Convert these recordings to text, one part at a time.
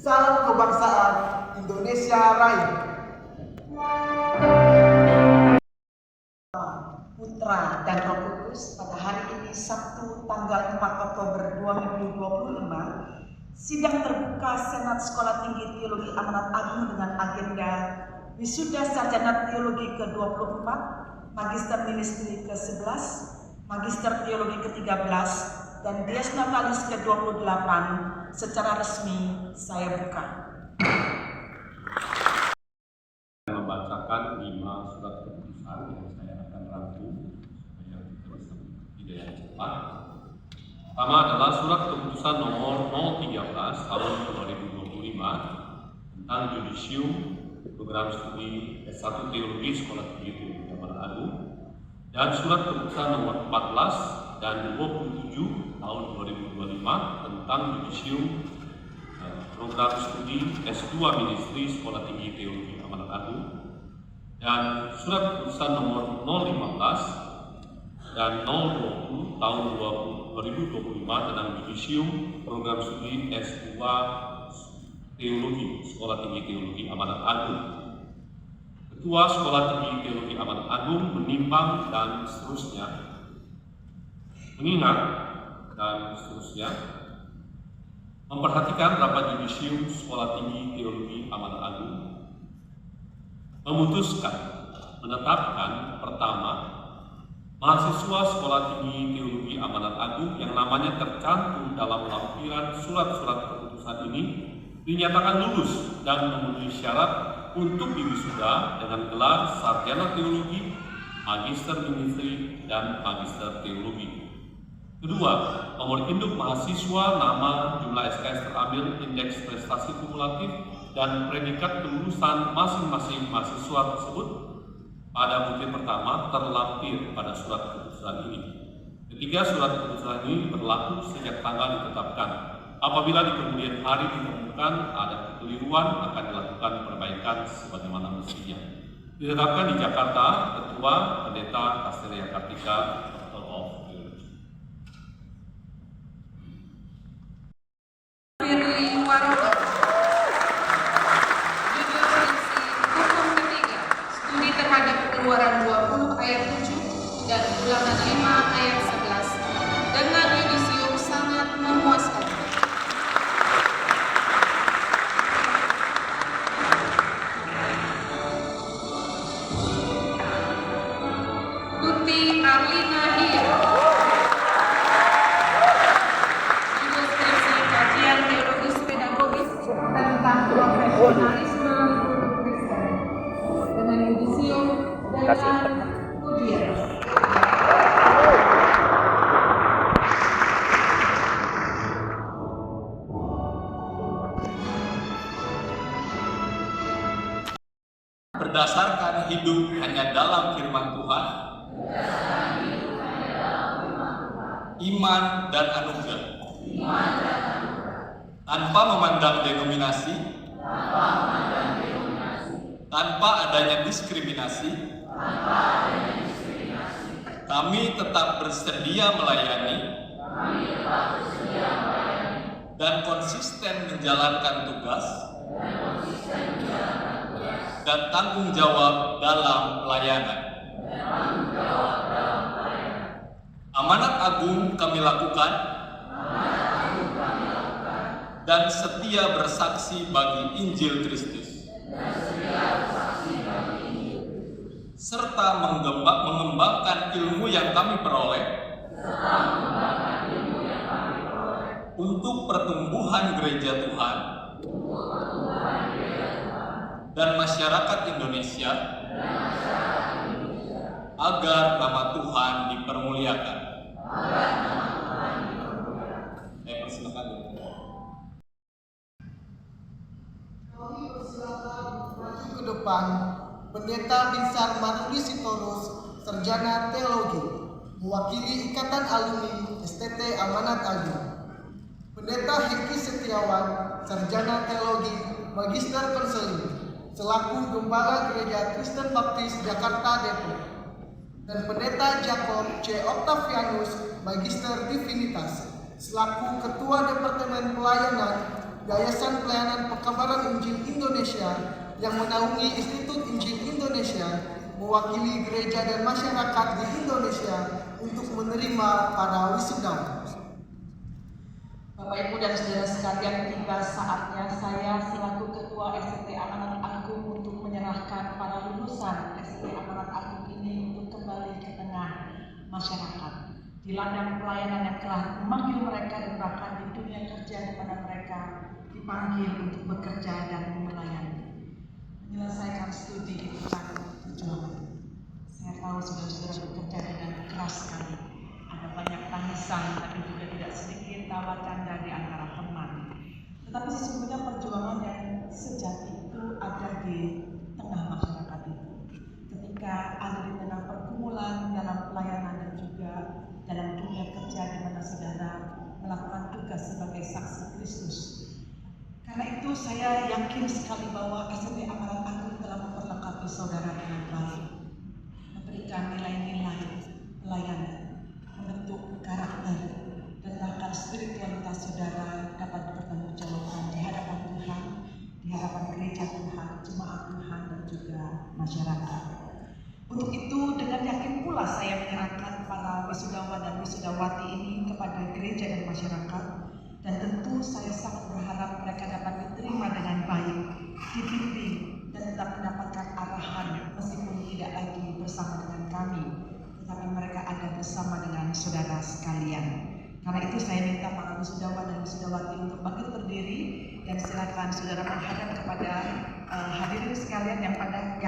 Salam Kebangsaan Indonesia Raya. Putra dan Roh Kudus, pada hari ini Sabtu tanggal 4 Oktober 2025, sidang terbuka Senat Sekolah Tinggi Teologi Amanat Agung dengan agenda Wisuda Sarjana Teologi ke-24, Magister Ministry ke-11, Magister Teologi ke-13, dan Dies Natalis ke-28 secara resmi saya buka. Membacakan 5 surat keputusan yang saya akan rangkum supaya kita bisa tidak yang cepat. Pertama adalah surat keputusan nomor 013 tahun 2025 tentang Judisium Program Studi S1 Teologi Sekolah Tinggi Teologi Amanat Agung, dan surat keputusan nomor 14 dan 27 tahun 2025 tentang Judisium Program Studi S2 Ministry Sekolah Tinggi Teologi Amanat Agung, dan surat keputusan nomor 015 dan 020 tahun 2025 tentang Judisium Program Studi S2 Teologi Sekolah Tinggi Teologi Amanat Agung. Ketua Sekolah Tinggi Teologi Amanat Agung menimbang dan seterusnya, mengingat dan seterusnya, memperhatikan rapat Judisium Sekolah Tinggi Teologi Amanat Agung, memutuskan menetapkan pertama, mahasiswa Sekolah Tinggi Teologi Amanat Agung yang namanya tercantum dalam lampiran surat-surat keputusan ini dinyatakan lulus dan memenuhi syarat untuk diwisuda dengan gelar Sarjana Teologi, Magister Ministry, dan Magister Teologi. Kedua, nomor induk mahasiswa, nama, jumlah SKS terambil, indeks prestasi kumulatif, dan predikat kelulusan masing-masing mahasiswa tersebut pada butir pertama terlampir pada surat keputusan ini. Ketiga, surat keputusan ini berlaku sejak tanggal ditetapkan. Apabila di kemudian hari ditemukan ada kekeliruan, akan dilakukan perbaikan sebagaimana mestinya. Ditetapkan di Jakarta, Ketua Pendeta Castelia Kartika, Doctor of Theology. Firly Waroka. Judul Prinsip Hukum ketiga, studi terhadap Keluaran 20 ayat 7 dan Ulangan 5 ayat 11 dengan yudisium sangat memuaskan. Tuti Arlina Hir. Judul skripsi kajian teologis pedagogis tentang profesionalisme guru Kristen dengan yudisium dengan ujian. Berdasarkan hidup hanya dalam firman Tuhan, iman dan anugerah, tanpa memandang denominasi, tanpa adanya diskriminasi, kami tetap bersedia melayani dan konsisten menjalankan tugas dan tanggung jawab dalam pelayanan. Amanat agung kami lakukan dan setia bersaksi bagi Injil Kristus, serta mengembangkan ilmu yang kami peroleh untuk pertumbuhan gereja Tuhan dan masyarakat Indonesia agar nama Tuhan dipermuliakan. Persilakan. Kami persilakan maju ke depan Pendeta Binsar Manuli Sitorus, Sarjana Teologi, mewakili Ikatan Alumni STT Amanat Agung. Pendeta Heki Setiawan, Sarjana Teologi, Magister Konseling, selaku Gembala Gereja Kristen Baptis Jakarta Depok. Dan Pendeta Jacob C. Octavianus, Magister Divinitas, selaku Ketua Departemen Pelayanan Yayasan Pelayanan Pekabaran Injil Indonesia yang menaungi Institut Injil Indonesia, mewakili gereja dan masyarakat di Indonesia untuk menerima para wisudawan. Bapak Ibu dan Saudara sekalian, tiba saatnya saya selaku Ketua STT Amanat Agung untuk menyerahkan para lulusan STT Amanat Agung ini untuk kembali ke tengah masyarakat di ladang pelayanan yang telah memanggil mereka dan bahkan di dunia kerja di mana mereka dipanggil untuk bekerja dan melayani. Menyelesaikan studi itu kan perjuangan. Saya tahu saudara-saudara bekerja dengan keras sekali. Ada banyak tangisan, tapi juga tidak sedikit tawa canda di antara teman. Tetapi sesungguhnya perjuangan yang sejati itu ada di tengah masyarakat itu. Ketika ada di tengah pergumulan dalam pelayanan dan juga dalam dunia kerja di mana saudara melakukan tugas sebagai saksi Kristus. Karena itu saya yakin sekali bahwa STT Amanat Agung telah memperlengkapi saudara dengan baik, memberikan nilai-nilai pelayanan, membentuk karakter, dan bahkan spiritualitas saudara dapat bertanggungjawabkan di hadapan Tuhan, di hadapan gereja Tuhan, jemaat Tuhan, dan juga masyarakat. Untuk itu, dengan yakin pula saya menyerahkan para wisudawan dan wisudawati ini kepada gereja dan masyarakat, dan tentu saya sangat berharap mereka dapat diterima dengan baik, dibimbing, dan tetap mendapatkan arahan meskipun tidak lagi bersama dengan kami, tetapi mereka ada bersama dengan saudara sekalian. Karena itu saya minta para wisudawan dan wisudawati untuk bangkit berdiri dan silakan saudara menghadap kepada hadirin sekalian yang pada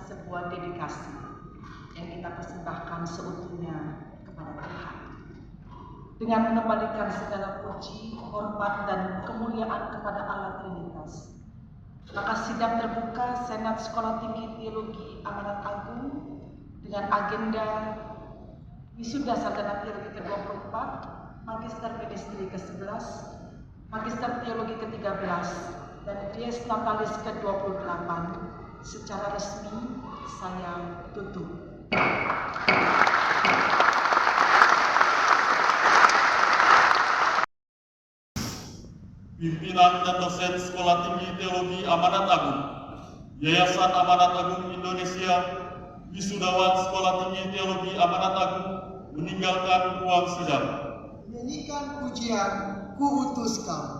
sebuah dedikasi yang kita persembahkan seutuhnya kepada Tuhan. Dengan mengembalikan segala puji, hormat, dan kemuliaan kepada Allah Trinitas, maka sidang terbuka Senat Sekolah Tinggi Teologi Amanat Agung dengan agenda Wisuda Sarjana Teologi ke-24, Magister Ministri ke-11, Magister Teologi ke-13, dan Dies Natalis ke-28 secara resmi saya tutup. Pimpinan dan dosen Sekolah Tinggi Teologi Amanat Agung, Yayasan Amanat Agung Indonesia, wisudawan Sekolah Tinggi Teologi Amanat Agung meninggalkan ruang sidang. Menyanyikan pujian Ku Utus Kau.